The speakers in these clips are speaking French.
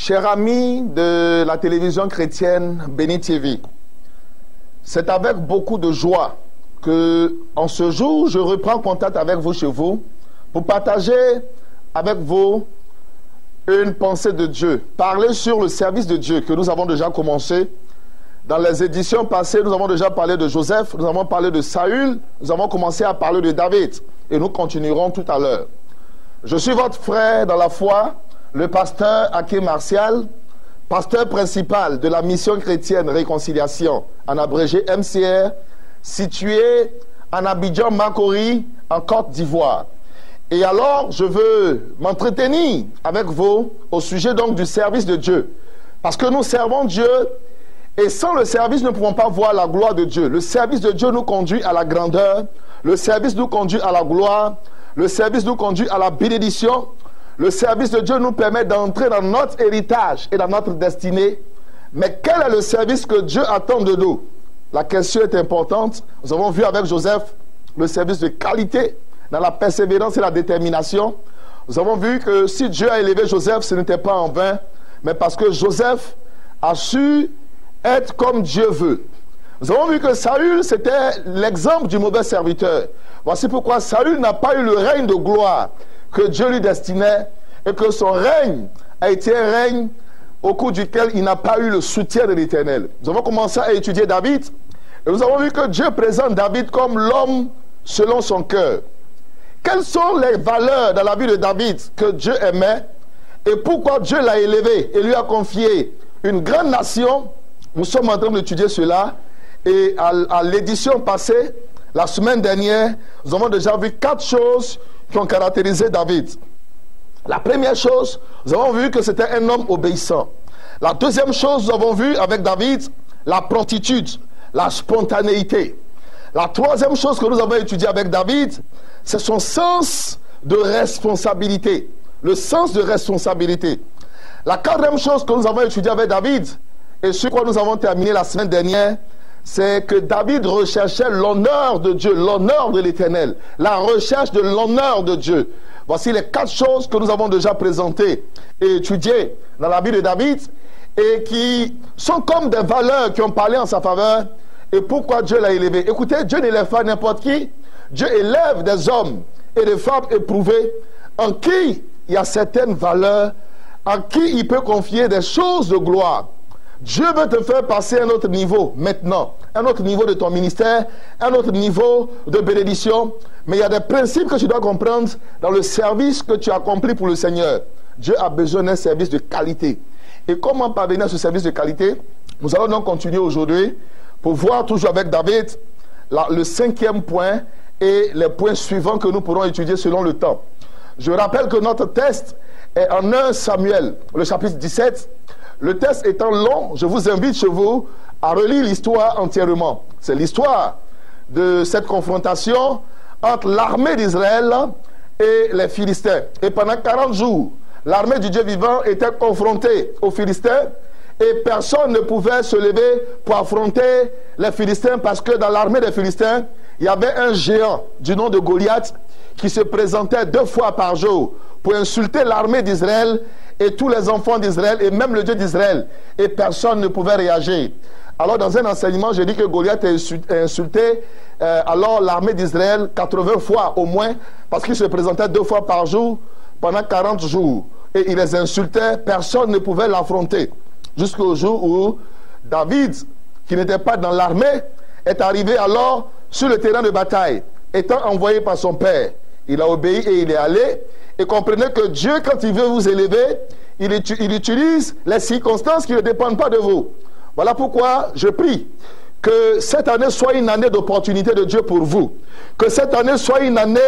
Chers amis de la télévision chrétienne Béni TV, c'est avec beaucoup de joie que, en ce jour, je reprends contact avec vous chez vous pour partager avec vous une pensée de Dieu, parler sur le service de Dieu que nous avons déjà commencé. Dans les éditions passées, nous avons déjà parlé de Joseph, nous avons parlé de Saül, nous avons commencé à parler de David et nous continuerons tout à l'heure. Je suis votre frère dans la foi, le pasteur Aké Martial, pasteur principal de la mission chrétienne Réconciliation, en abrégé MCR, situé en Abidjan Makori, en Côte d'Ivoire. Et alors, je veux m'entretenir avec vous au sujet donc du service de Dieu. Parce que nous servons Dieu et sans le service, nous ne pouvons pas voir la gloire de Dieu. Le service de Dieu nous conduit à la grandeur, le service nous conduit à la gloire, le service nous conduit à la bénédiction. Le service de Dieu nous permet d'entrer dans notre héritage et dans notre destinée. Mais quel est le service que Dieu attend de nous? La question est importante. Nous avons vu avec Joseph le service de qualité, dans la persévérance et la détermination. Nous avons vu que si Dieu a élevé Joseph, ce n'était pas en vain, mais parce que Joseph a su être comme Dieu veut. Nous avons vu que Saül, c'était l'exemple du mauvais serviteur. Voici pourquoi Saül n'a pas eu le règne de gloire que Dieu lui destinait et que son règne a été un règne au cours duquel il n'a pas eu le soutien de l'Éternel. Nous avons commencé à étudier David et nous avons vu que Dieu présente David comme l'homme selon son cœur. Quelles sont les valeurs dans la vie de David que Dieu aimait et pourquoi Dieu l'a élevé et lui a confié une grande nation? Nous sommes en train d'étudier cela et à l'édition passée, la semaine dernière, nous avons déjà vu 4 choses qui ont caractérisé David. La première chose, nous avons vu que c'était un homme obéissant. La deuxième chose, nous avons vu avec David, la promptitude, la spontanéité. La troisième chose que nous avons étudiée avec David, c'est son sens de responsabilité. Le sens de responsabilité. La quatrième chose que nous avons étudiée avec David, et sur quoi nous avons terminé la semaine dernière, c'est que David recherchait l'honneur de Dieu, l'honneur de l'Éternel, la recherche de l'honneur de Dieu. Voici les 4 choses que nous avons déjà présentées et étudiées dans la vie de David et qui sont comme des valeurs qui ont parlé en sa faveur et pourquoi Dieu l'a élevé. Écoutez, Dieu n'élève pas n'importe qui. Dieu élève des hommes et des femmes éprouvés en qui il y a certaines valeurs, en qui il peut confier des choses de gloire. Dieu veut te faire passer à un autre niveau maintenant, un autre niveau de ton ministère, un autre niveau de bénédiction. Mais il y a des principes que tu dois comprendre dans le service que tu accomplis pour le Seigneur. Dieu a besoin d'un service de qualité. Et comment parvenir à ce service de qualité? Nous allons donc continuer aujourd'hui pour voir toujours avec David le 5e point et les points suivants que nous pourrons étudier selon le temps. Je rappelle que notre texte est en 1 Samuel, le chapitre 17. Le texte étant long, je vous invite chez vous à relire l'histoire entièrement. C'est l'histoire de cette confrontation entre l'armée d'Israël et les Philistins. Et pendant 40 jours, l'armée du Dieu vivant était confrontée aux Philistins et personne ne pouvait se lever pour affronter les Philistins parce que dans l'armée des Philistins, il y avait un géant du nom de Goliath qui se présentait 2 fois par jour pour insulter l'armée d'Israël et tous les enfants d'Israël et même le Dieu d'Israël. Et personne ne pouvait réagir. Alors dans un enseignement, j'ai dit que Goliath a insulté alors l'armée d'Israël 80 fois au moins, parce qu'il se présentait 2 fois par jour pendant 40 jours. Et il les insultait, personne ne pouvait l'affronter. Jusqu'au jour où David, qui n'était pas dans l'armée, est arrivé alors sur le terrain de bataille, étant envoyé par son père. Il a obéi et il est allé. Et comprenez que Dieu, quand il veut vous élever, il utilise les circonstances qui ne dépendent pas de vous. Voilà pourquoi je prie que cette année soit une année d'opportunité de Dieu pour vous. Que cette année soit une année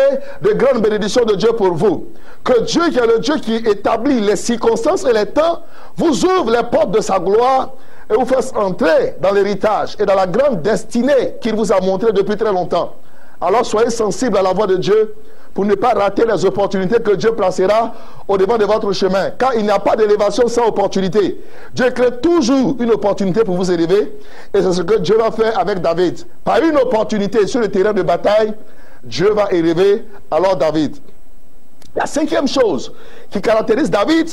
de grande bénédiction de Dieu pour vous. Que Dieu, qui est le Dieu qui établit les circonstances et les temps, vous ouvre les portes de sa gloire et vous fasse entrer dans l'héritage et dans la grande destinée qu'il vous a montrée depuis très longtemps. Alors soyez sensibles à la voix de Dieu pour ne pas rater les opportunités que Dieu placera au devant de votre chemin. Car il n'y a pas d'élévation sans opportunité. Dieu crée toujours une opportunité pour vous élever. Et c'est ce que Dieu va faire avec David. Par une opportunité sur le terrain de bataille, Dieu va élever alors David. La cinquième chose qui caractérise David,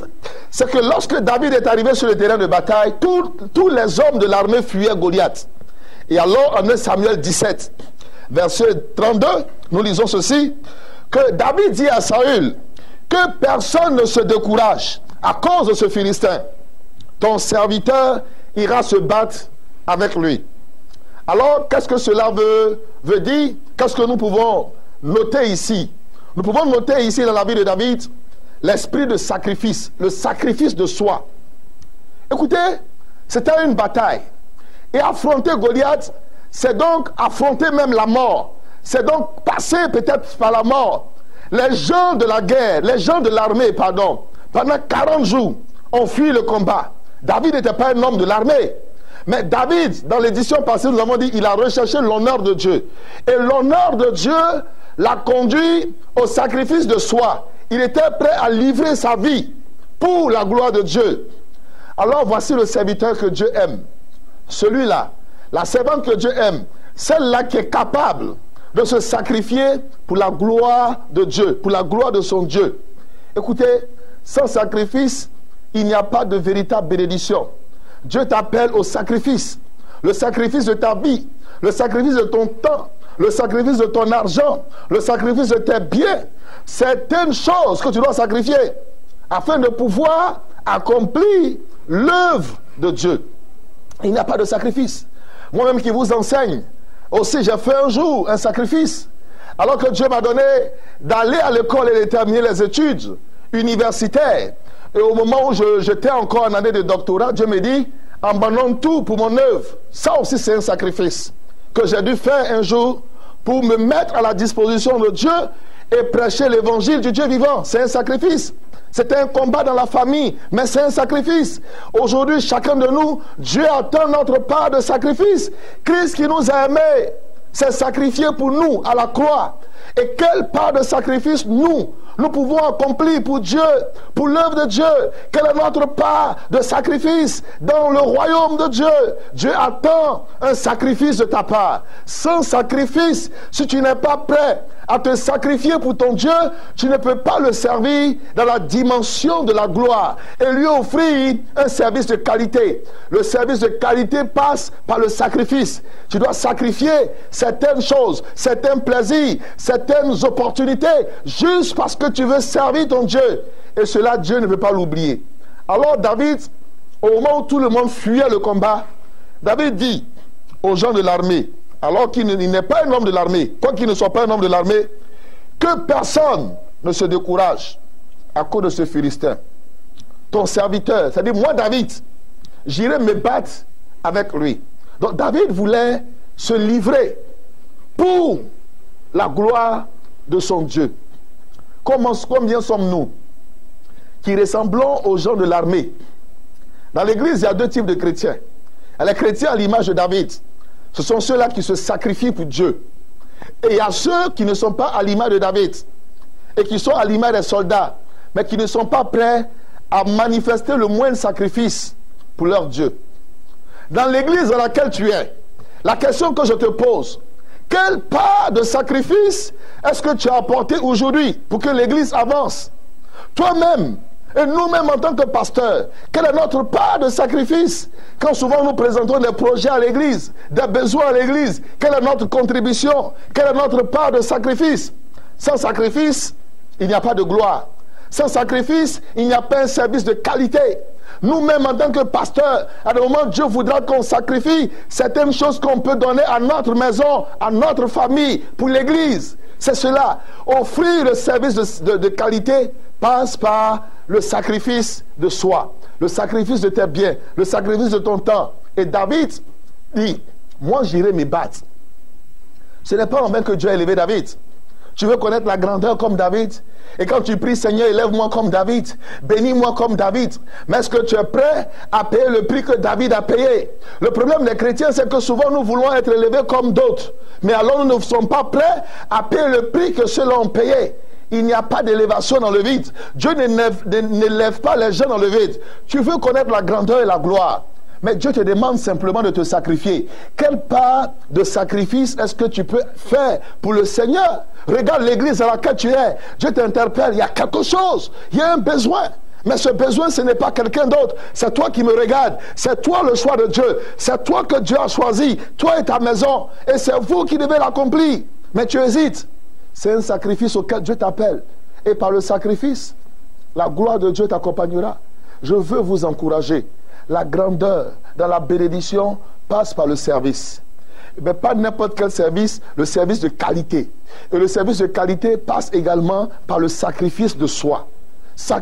c'est que lorsque David est arrivé sur le terrain de bataille, tous les hommes de l'armée fuyaient Goliath. Et alors, en 1 Samuel 17, verset 32, nous lisons ceci, que David dit à Saül, que personne ne se décourage à cause de ce Philistin. Ton serviteur ira se battre avec lui. Alors, qu'est-ce que cela veut dire? Qu'est-ce que nous pouvons noter ici? Nous pouvons noter ici dans la vie de David l'esprit de sacrifice, le sacrifice de soi. Écoutez, c'était une bataille. Et affronter Goliath, c'est donc affronter même la mort. C'est donc passer peut-être par la mort. Les gens de la guerre, les gens de l'armée, pardon, pendant 40 jours, ont fui le combat. David n'était pas un homme de l'armée. Mais David, dans l'édition passée, nous avons dit, il a recherché l'honneur de Dieu. Et l'honneur de Dieu l'a conduit au sacrifice de soi. Il était prêt à livrer sa vie pour la gloire de Dieu. Alors voici le serviteur que Dieu aime. Celui-là, la servante que Dieu aime, celle-là qui est capable de se sacrifier pour la gloire de Dieu, pour la gloire de son Dieu. Écoutez, sans sacrifice, il n'y a pas de véritable bénédiction. Dieu t'appelle au sacrifice. Le sacrifice de ta vie, le sacrifice de ton temps, le sacrifice de ton argent, le sacrifice de tes biens. C'est une chose que tu dois sacrifier afin de pouvoir accomplir l'œuvre de Dieu. Il n'y a pas de sacrifice. Moi-même qui vous enseigne, aussi j'ai fait un jour un sacrifice. Alors que Dieu m'a donné d'aller à l'école et de terminer les études universitaires. Et au moment où j'étais encore en année de doctorat, Dieu me dit, abandonne tout pour mon œuvre. Ça aussi c'est un sacrifice que j'ai dû faire un jour pour me mettre à la disposition de Dieu et prêcher l'évangile du Dieu vivant. C'est un sacrifice. C'était un combat dans la famille, mais c'est un sacrifice. Aujourd'hui, chacun de nous, Dieu attend notre part de sacrifice. Christ qui nous a aimés s'est sacrifié pour nous à la croix. Et quelle part de sacrifice nous pouvons accomplir pour Dieu, pour l'œuvre de Dieu? Quelle est notre part de sacrifice dans le royaume de Dieu? Dieu attend un sacrifice de ta part. Sans sacrifice, si tu n'es pas prêt à te sacrifier pour ton Dieu, tu ne peux pas le servir dans la dimension de la gloire et lui offrir un service de qualité. Le service de qualité passe par le sacrifice. Tu dois sacrifier certaines choses, certains plaisirs, certaines opportunités, juste parce que tu veux servir ton Dieu. Et cela, Dieu ne veut pas l'oublier. Alors David, au moment où tout le monde fuyait le combat, David dit aux gens de l'armée, alors qu'il n'est pas un homme de l'armée, quoi qu'il ne soit pas un homme de l'armée, que personne ne se décourage à cause de ce Philistin. Ton serviteur, c'est-à-dire moi David, j'irai me battre avec lui. Donc David voulait se livrer pour la gloire de son Dieu. Combien sommes-nous qui ressemblons aux gens de l'armée? Dans l'église, il y a deux types de chrétiens. Il y a les chrétiens à l'image de David. Ce sont ceux-là qui se sacrifient pour Dieu. Et il y a ceux qui ne sont pas à l'image de David et qui sont à l'image des soldats, mais qui ne sont pas prêts à manifester le moindre sacrifice pour leur Dieu. Dans l'église dans laquelle tu es, la question que je te pose, quelle part de sacrifice est-ce que tu as apporté aujourd'hui pour que l'église avance? Toi-même et nous-mêmes en tant que pasteurs, quelle est notre part de sacrifice? Quand souvent nous présentons des projets à l'église, des besoins à l'église, quelle est notre contribution? Quelle est notre part de sacrifice? Sans sacrifice, il n'y a pas de gloire. Sans sacrifice, il n'y a pas un service de qualité. Nous-mêmes, en tant que pasteurs, à un moment, Dieu voudra qu'on sacrifie certaines choses qu'on peut donner à notre maison, à notre famille, pour l'église. C'est cela. Offrir le service de qualité passe par le sacrifice de soi, le sacrifice de tes biens, le sacrifice de ton temps. Et David dit, moi j'irai me battre. Ce n'est pas en vain que Dieu a élevé David. Tu veux connaître la grandeur comme David? Et quand tu pries, Seigneur, élève-moi comme David, bénis-moi comme David. Mais est-ce que tu es prêt à payer le prix que David a payé? Le problème des chrétiens, c'est que souvent nous voulons être élevés comme d'autres. Mais alors nous ne sommes pas prêts à payer le prix que ceux-là ont payé. Il n'y a pas d'élévation dans le vide. Dieu n'élève pas les gens dans le vide. Tu veux connaître la grandeur et la gloire. Mais Dieu te demande simplement de te sacrifier. Quelle part de sacrifice est-ce que tu peux faire pour le Seigneur? Regarde l'église dans laquelle tu es. Dieu t'interpelle. Il y a quelque chose. Il y a un besoin. Mais ce besoin, ce n'est pas quelqu'un d'autre. C'est toi qui me regardes. C'est toi le choix de Dieu. C'est toi que Dieu a choisi. Toi et ta maison. Et c'est vous qui devez l'accomplir. Mais tu hésites. C'est un sacrifice auquel Dieu t'appelle. Et par le sacrifice, la gloire de Dieu t'accompagnera. Je veux vous encourager. La grandeur dans la bénédiction passe par le service. Mais pas n'importe quel service, le service de qualité. Et le service de qualité passe également par le sacrifice de soi.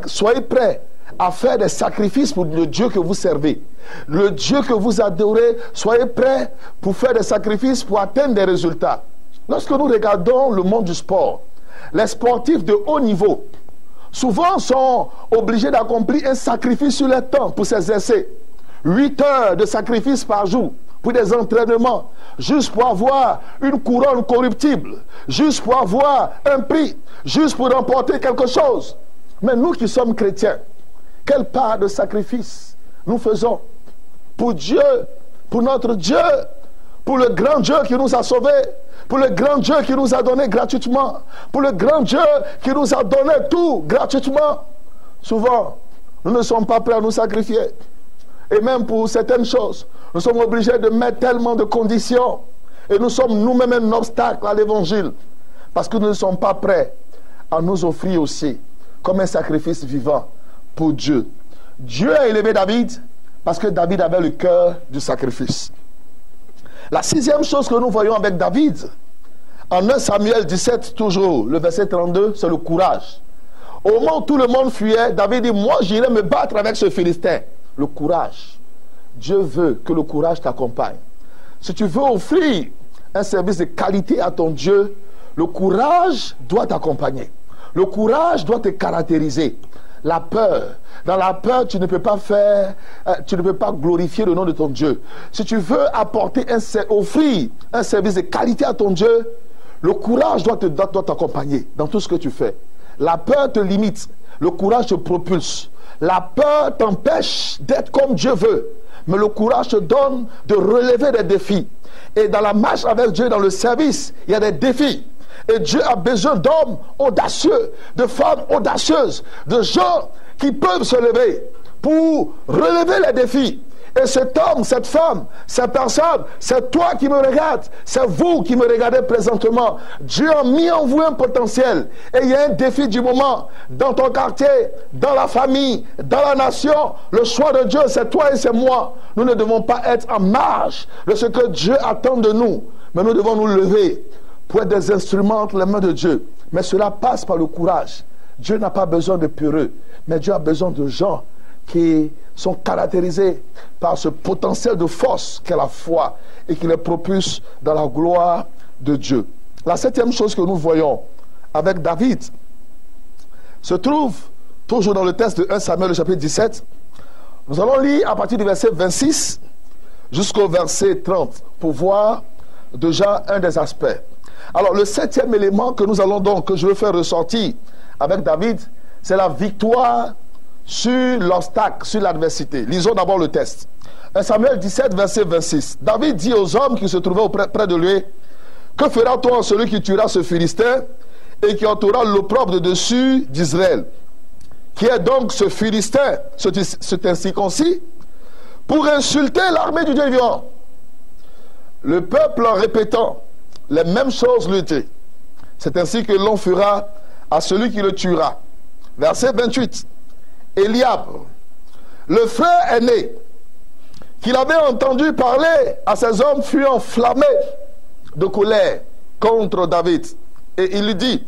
Soyez prêts à faire des sacrifices pour le Dieu que vous servez. Le Dieu que vous adorez, soyez prêts pour faire des sacrifices pour atteindre des résultats. Lorsque nous regardons le monde du sport, les sportifs de haut niveau, souvent sont obligés d'accomplir un sacrifice sur le temps pour s'exercer. 8 heures de sacrifice par jour pour des entraînements, juste pour avoir une couronne corruptible, juste pour avoir un prix, juste pour remporter quelque chose. Mais nous qui sommes chrétiens, quelle part de sacrifice nous faisons pour Dieu, pour notre Dieu, pour le grand Dieu qui nous a sauvés, pour le grand Dieu qui nous a donné gratuitement, pour le grand Dieu qui nous a donné tout gratuitement. Souvent, nous ne sommes pas prêts à nous sacrifier. Et même pour certaines choses, nous sommes obligés de mettre tellement de conditions. Et nous sommes nous-mêmes un obstacle à l'évangile. Parce que nous ne sommes pas prêts à nous offrir aussi comme un sacrifice vivant pour Dieu. Dieu a élevé David parce que David avait le cœur du sacrifice. La 6e chose que nous voyons avec David, en 1 Samuel 17, toujours, le verset 32, c'est le courage. Au moment où tout le monde fuyait, David dit, moi j'irai me battre avec ce Philistin. Le courage. Dieu veut que le courage t'accompagne. Si tu veux offrir un service de qualité à ton Dieu, le courage doit t'accompagner. Le courage doit te caractériser. La peur. Dans la peur, tu ne peux pas glorifier le nom de ton Dieu. Si tu veux offrir un service de qualité à ton Dieu, le courage doit t'accompagner dans tout ce que tu fais. La peur te limite. Le courage te propulse. La peur t'empêche d'être comme Dieu veut. Mais le courage te donne de relever des défis. Et dans la marche avec Dieu, dans le service, il y a des défis. Et Dieu a besoin d'hommes audacieux, de femmes audacieuses, de gens qui peuvent se lever pour relever les défis. Et cet homme, cette femme, cette personne, c'est toi qui me regardes, c'est vous qui me regardez présentement. Dieu a mis en vous un potentiel. Et il y a un défi du moment, dans ton quartier, dans la famille, dans la nation. Le choix de Dieu, c'est toi et c'est moi. Nous ne devons pas être en marge de ce que Dieu attend de nous. Mais nous devons nous lever pour être des instruments entre les mains de Dieu. Mais cela passe par le courage. Dieu n'a pas besoin de peureux, mais Dieu a besoin de gens qui sont caractérisés par ce potentiel de force qu'est la foi et qui les propulse dans la gloire de Dieu. La 7e chose que nous voyons avec David se trouve toujours dans le texte de 1 Samuel, le chapitre 17. Nous allons lire à partir du verset 26 jusqu'au verset 30 pour voir déjà un des aspects. Alors le 7e élément que je veux faire ressortir avec David, c'est la victoire sur l'obstacle, sur l'adversité. Lisons d'abord le texte. 1 Samuel 17, verset 26. David dit aux hommes qui se trouvaient près de lui, que fera-t-on à celui qui tuera ce Philistin et qui entourera l'opprobre de dessus d'Israël? Qui est donc ce Philistin, cet incirconcis, pour insulter l'armée du Dieu vivant? Le peuple, en répétant les mêmes choses, lui dit, c'est ainsi que l'on fera à celui qui le tuera. Verset 28. Eliab, le frère aîné, qu'il avait entendu parler à ces hommes, fut enflammé de colère contre David. Et il lui dit,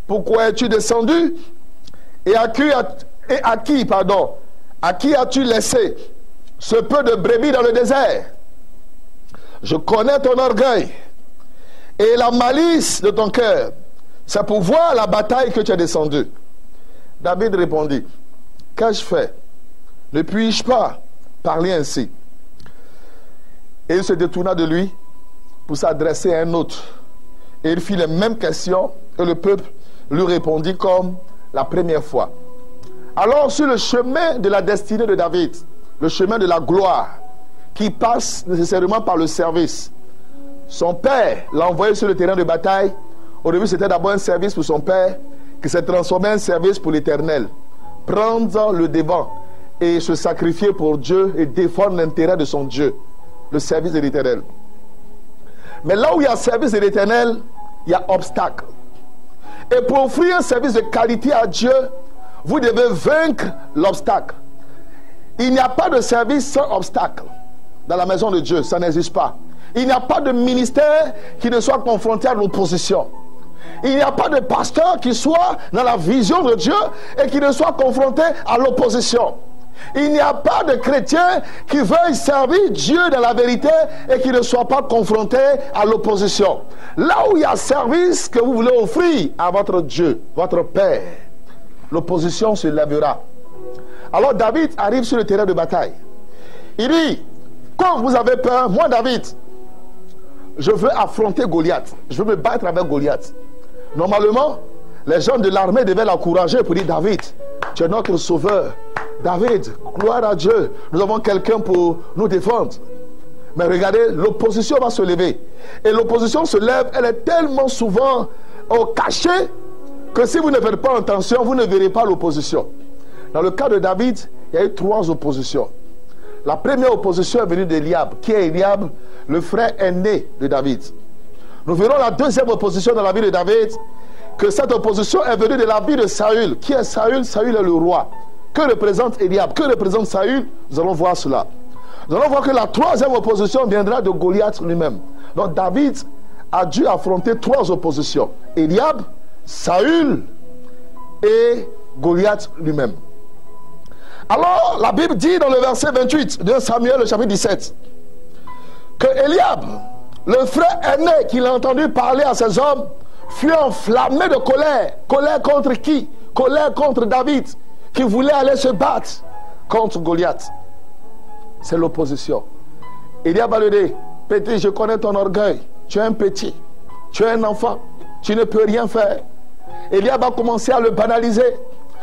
pourquoi es-tu descendu? Et à qui as-tu laissé ce peu de brebis dans le désert? Je connais ton orgueil et la malice de ton cœur. C'est pour voir la bataille que tu es descendu. David répondit, qu'ai-je fait? Ne puis-je pas parler ainsi? Et il se détourna de lui pour s'adresser à un autre. Et il fit les mêmes questions et le peuple lui répondit comme la première fois. Alors sur le chemin de la destinée de David, le chemin de la gloire, qui passe nécessairement par le service. Son père l'a envoyé sur le terrain de bataille. Au début, c'était d'abord un service pour son père, qui s'est transformé en service pour l'Éternel. Prendre le devant et se sacrifier pour Dieu et défendre l'intérêt de son Dieu, le service de l'Éternel. Mais là où il y a service de l'Éternel, il y a obstacle. Et pour offrir un service de qualité à Dieu, vous devez vaincre l'obstacle. Il n'y a pas de service sans obstacle dans la maison de Dieu, ça n'existe pas. Il n'y a pas de ministère qui ne soit confronté à l'opposition. Il n'y a pas de pasteur qui soit dans la vision de Dieu et qui ne soit confronté à l'opposition. Il n'y a pas de chrétien qui veuille servir Dieu dans la vérité et qui ne soit pas confronté à l'opposition. Là où il y a service que vous voulez offrir à votre Dieu, votre Père, l'opposition se lèvera. Alors David arrive sur le terrain de bataille. Il dit, quand vous avez peur, moi David, je veux affronter Goliath. Je veux me battre avec Goliath. Normalement, les gens de l'armée devaient l'encourager pour dire, David, tu es notre sauveur. David, gloire à Dieu, nous avons quelqu'un pour nous défendre. Mais regardez, l'opposition va se lever. Et l'opposition se lève, elle est tellement souvent au cachet que si vous ne faites pas attention, vous ne verrez pas l'opposition. Dans le cas de David, il y a eu 3 oppositions. La première opposition est venue d'Eliab. Qui est Eliab? Le frère aîné de David. Nous verrons la deuxième opposition dans la vie de David, que cette opposition est venue de la vie de Saül. Qui est Saül? Saül est le roi. Que représente Eliab? Que représente Saül? Nous allons voir cela. Nous allons voir que la troisième opposition viendra de Goliath lui-même. Donc David a dû affronter 3 oppositions. Eliab, Saül et Goliath lui-même. Alors la Bible dit dans le verset 28 de Samuel, le chapitre 17, que Eliab, le frère aîné qu'il a entendu parler à ses hommes, fut enflammé de colère. Colère contre qui? Colère contre David, qui voulait aller se battre contre Goliath. C'est l'opposition. Eliab a dit, petit, je connais ton orgueil. Tu es un petit, tu es un enfant, tu ne peux rien faire. Eliab a commencé à le banaliser,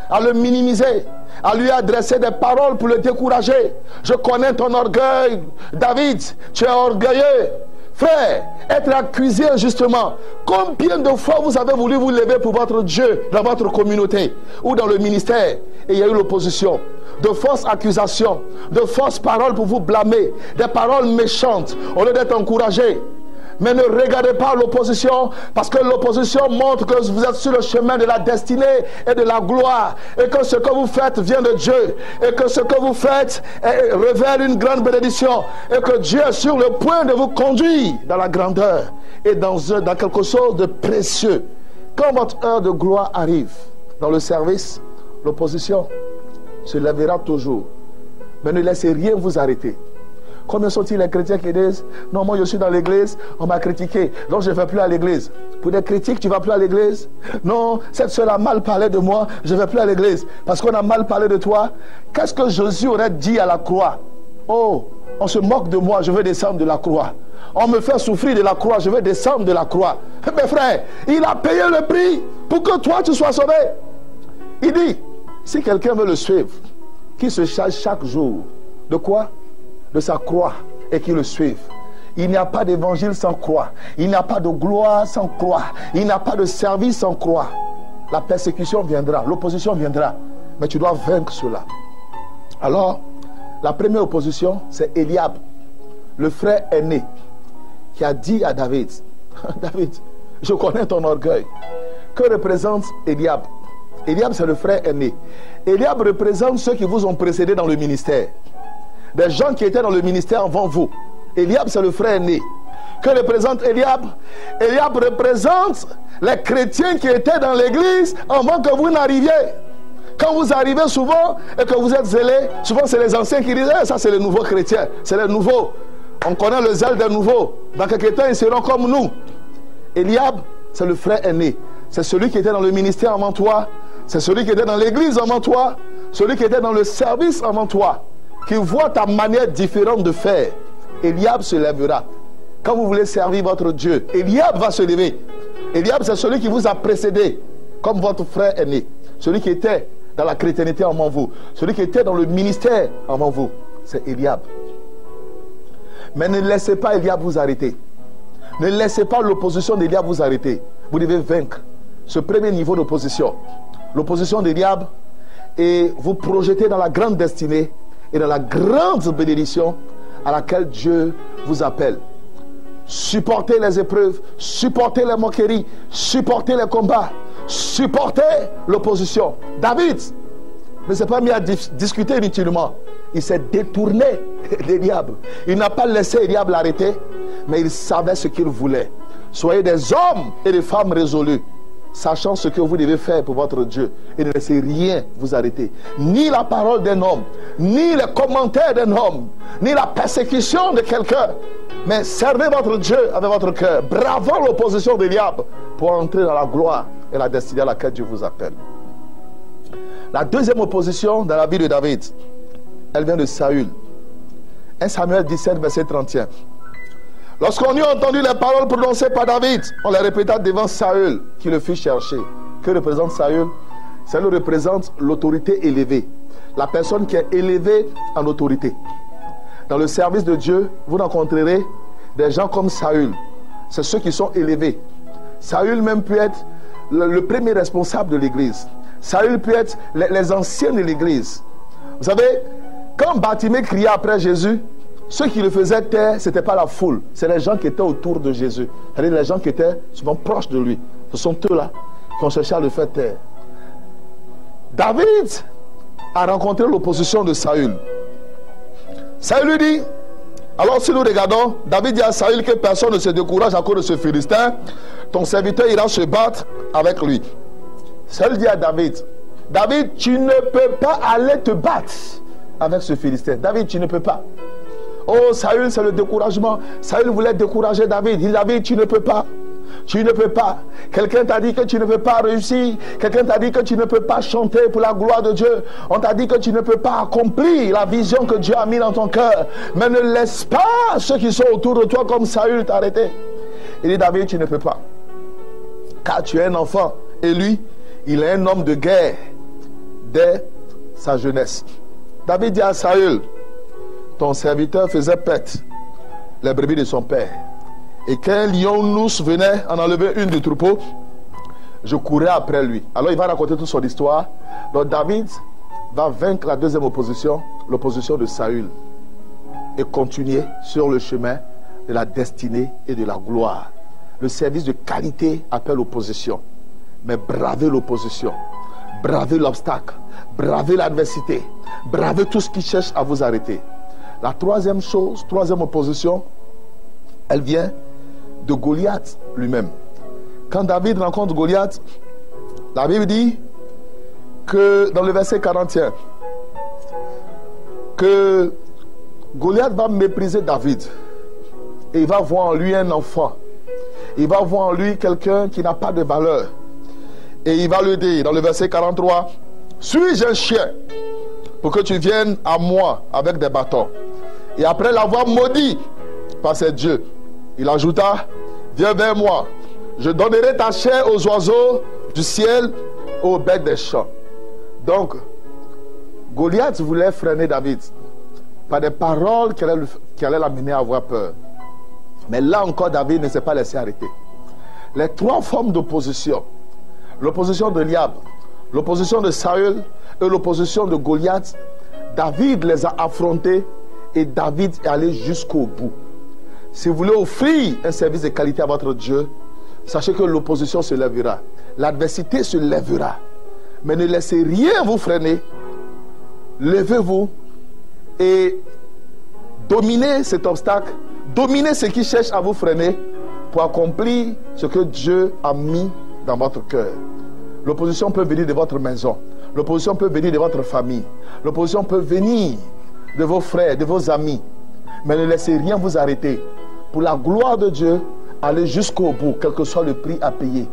à le minimiser, à lui adresser des paroles pour le décourager. Je connais ton orgueil, David, tu es orgueilleux. Frère, être accusé injustement. Combien de fois vous avez voulu vous lever pour votre Dieu dans votre communauté ou dans le ministère et il y a eu l'opposition, de fausses accusations, de fausses paroles pour vous blâmer, des paroles méchantes au lieu d'être encouragé. Mais ne regardez pas l'opposition, parce que l'opposition montre que vous êtes sur le chemin de la destinée et de la gloire, et que ce que vous faites vient de Dieu, et que ce que vous faites révèle une grande bénédiction, et que Dieu est sur le point de vous conduire dans la grandeur et dans quelque chose de précieux. Quand votre heure de gloire arrive dans le service, l'opposition se lèvera toujours. Mais ne laissez rien vous arrêter. Combien sont-ils les chrétiens qui disent, non, moi je suis dans l'église, on m'a critiqué, donc je ne vais plus à l'église. Pour des critiques, tu ne vas plus à l'église? Non, cette seule a mal parlé de moi, je ne vais plus à l'église. Parce qu'on a mal parlé de toi. Qu'est-ce que Jésus aurait dit à la croix? Oh, on se moque de moi, je veux descendre de la croix. On me fait souffrir de la croix, je veux descendre de la croix. Mais frère, il a payé le prix pour que toi tu sois sauvé. Il dit, si quelqu'un veut le suivre, qu'il se charge chaque jour. De quoi? De sa croix et qui le suivent. Il n'y a pas d'évangile sans croix. Il n'y a pas de gloire sans croix. Il n'y a pas de service sans croix. La persécution viendra, l'opposition viendra. Mais tu dois vaincre cela. Alors, la première opposition, c'est Eliab, le frère aîné, qui a dit à David, David, je connais ton orgueil. Que représente Eliab? Eliab, c'est le frère aîné. Eliab représente ceux qui vous ont précédé dans le ministère. Des gens qui étaient dans le ministère avant vous. Eliab, c'est le frère aîné. Que représente Eliab? Eliab représente les chrétiens qui étaient dans l'église avant que vous n'arriviez. Quand vous arrivez souvent et que vous êtes zélés, souvent c'est les anciens qui disent, ça c'est les nouveaux chrétiens, c'est les nouveaux. On connaît le zèle des nouveaux. Dans quelques temps, ils seront comme nous. Eliab, c'est le frère aîné. C'est celui qui était dans le ministère avant toi. C'est celui qui était dans l'église avant toi. Celui qui était dans le service avant toi. Qui voit ta manière différente de faire. Eliab se lèvera. Quand vous voulez servir votre Dieu, Eliab va se lever. Eliab, c'est celui qui vous a précédé, comme votre frère aîné. Celui qui était dans la chrétienté avant vous. Celui qui était dans le ministère avant vous. c'est Eliab. Mais ne laissez pas Eliab vous arrêter. Ne laissez pas l'opposition d'Eliab vous arrêter. Vous devez vaincre ce premier niveau d'opposition. L'opposition d'Eliab, et vous projeter dans la grande destinée et dans la grande bénédiction à laquelle Dieu vous appelle. Supportez les épreuves, supportez les moqueries, supportez les combats, supportez l'opposition. David ne s'est pas mis à discuter inutilement. Il s'est détourné d'Eliab. Il n'a pas laissé Eliab l'arrêter, mais il savait ce qu'il voulait. Soyez des hommes et des femmes résolus, sachant ce que vous devez faire pour votre Dieu. Et ne laissez rien vous arrêter. Ni la parole d'un homme, ni les commentaires d'un homme, ni la persécution de quelqu'un. Mais servez votre Dieu avec votre cœur, bravant l'opposition d'Eliab pour entrer dans la gloire et la destinée à laquelle Dieu vous appelle. La deuxième opposition dans la vie de David, elle vient de Saül. 1 Samuel 17, verset 31. Lorsqu'on eut entendu les paroles prononcées par David, on les répéta devant Saül, qui le fit chercher. Que représente Saül? Saül représente l'autorité élevée. La personne qui est élevée en autorité. Dans le service de Dieu, vous rencontrerez des gens comme Saül. C'est ceux qui sont élevés. Saül même peut être le premier responsable de l'église. Saül peut être les anciens de l'église. Vous savez, quand Bartimée criait après Jésus, ceux qui le faisaient taire, ce n'était pas la foule. C'est les gens qui étaient autour de Jésus. C'est-à-dire les gens qui étaient souvent proches de lui. Ce sont eux-là qui ont cherché à le faire taire. David a rencontré l'opposition de Saül. Saül lui dit, alors si nous regardons, David dit à Saül que personne ne se décourage à cause de ce Philistin. Ton serviteur ira se battre avec lui. Saül dit à David, David, tu ne peux pas aller te battre avec ce Philistin. David, tu ne peux pas. Oh, Saül, c'est le découragement. Saül voulait décourager David. Il dit, David, tu ne peux pas. Tu ne peux pas. Quelqu'un t'a dit que tu ne peux pas réussir. Quelqu'un t'a dit que tu ne peux pas chanter pour la gloire de Dieu. On t'a dit que tu ne peux pas accomplir la vision que Dieu a mis dans ton cœur. Mais ne laisse pas ceux qui sont autour de toi comme Saül t'arrêter. Il dit, David, tu ne peux pas. Car tu es un enfant. Et lui, il est un homme de guerre dès sa jeunesse. David dit à Saül, ton serviteur faisait paître les brebis de son père. Et quand un lion-nous venait en enlever une du troupeau, je courais après lui. Alors il va raconter toute son histoire. Donc David va vaincre la deuxième opposition, l'opposition de Saül, et continuer sur le chemin de la destinée et de la gloire. Le service de qualité appelle l'opposition. Mais bravez l'opposition, bravez l'obstacle, bravez l'adversité, bravez tout ce qui cherche à vous arrêter. La troisième chose, troisième opposition, elle vient de Goliath lui-même. Quand David rencontre Goliath, la Bible dit que dans le verset 41, que Goliath va mépriser David et il va voir en lui un enfant. Il va voir en lui quelqu'un qui n'a pas de valeur. Et il va lui dire dans le verset 43, suis-je un chien pour que tu viennes à moi avec des bâtons? Et après l'avoir maudit par ses dieux, il ajouta, viens vers moi, je donnerai ta chair aux oiseaux du ciel, aux bêtes des champs. Donc, Goliath voulait freiner David par des paroles qui allaient l'amener à avoir peur. Mais là encore, David ne s'est pas laissé arrêter. Les trois formes d'opposition, l'opposition de Eliab, l'opposition de Saül et l'opposition de Goliath, David les a affrontés et David est allé jusqu'au bout. Si vous voulez offrir un service de qualité à votre Dieu, sachez que l'opposition se lèvera. L'adversité se lèvera. Mais ne laissez rien vous freiner. Levez-vous et dominez cet obstacle. Dominez ce qui cherche à vous freiner pour accomplir ce que Dieu a mis dans votre cœur. L'opposition peut venir de votre maison. L'opposition peut venir de votre famille. L'opposition peut venir de vos frères, de vos amis. Mais ne laissez rien vous arrêter. Pour la gloire de Dieu, allez jusqu'au bout, quel que soit le prix à payer.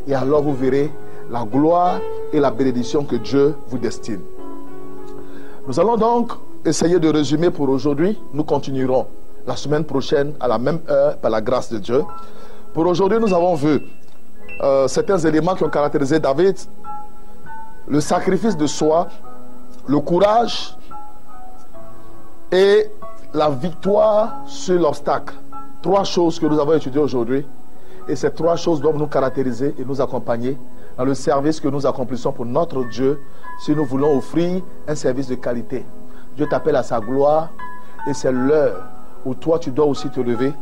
Et alors vous verrez la gloire et la bénédiction que Dieu vous destine. Nous allons donc essayer de résumer pour aujourd'hui. Nous continuerons la semaine prochaine à la même heure par la grâce de Dieu. Pour aujourd'hui, nous avons vu certains éléments qui ont caractérisé David. Le sacrifice de soi, le courage et la victoire sur l'obstacle. 3 choses que nous avons étudiées aujourd'hui. Et ces 3 choses doivent nous caractériser et nous accompagner dans le service que nous accomplissons pour notre Dieu si nous voulons offrir un service de qualité. Dieu t'appelle à sa gloire et c'est l'heure où toi tu dois aussi te lever,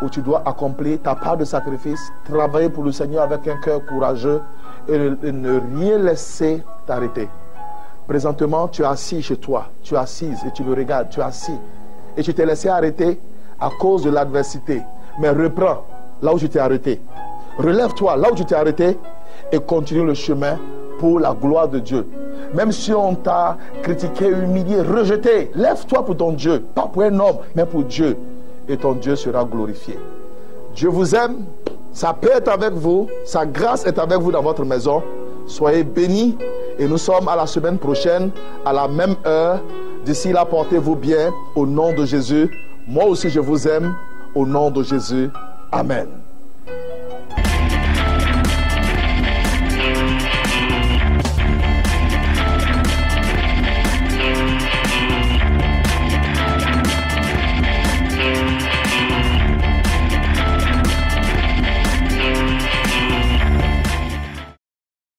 où tu dois accomplir ta part de sacrifice, travailler pour le Seigneur avec un cœur courageux et ne rien laisser t'arrêter. Présentement, tu es assis chez toi, tu es assise et tu me regardes, tu es assis et tu t'es laissé arrêter à cause de l'adversité. Mais reprends là où tu t'es arrêté. Relève-toi là où tu t'es arrêté et continue le chemin pour la gloire de Dieu. Même si on t'a critiqué, humilié, rejeté, lève-toi pour ton Dieu, pas pour un homme, mais pour Dieu. Et ton Dieu sera glorifié. Dieu vous aime, sa paix est avec vous, sa grâce est avec vous dans votre maison. Soyez bénis et nous sommes à la semaine prochaine, à la même heure. D'ici là, portez-vous bien au nom de Jésus. Moi aussi, je vous aime au nom de Jésus. Amen.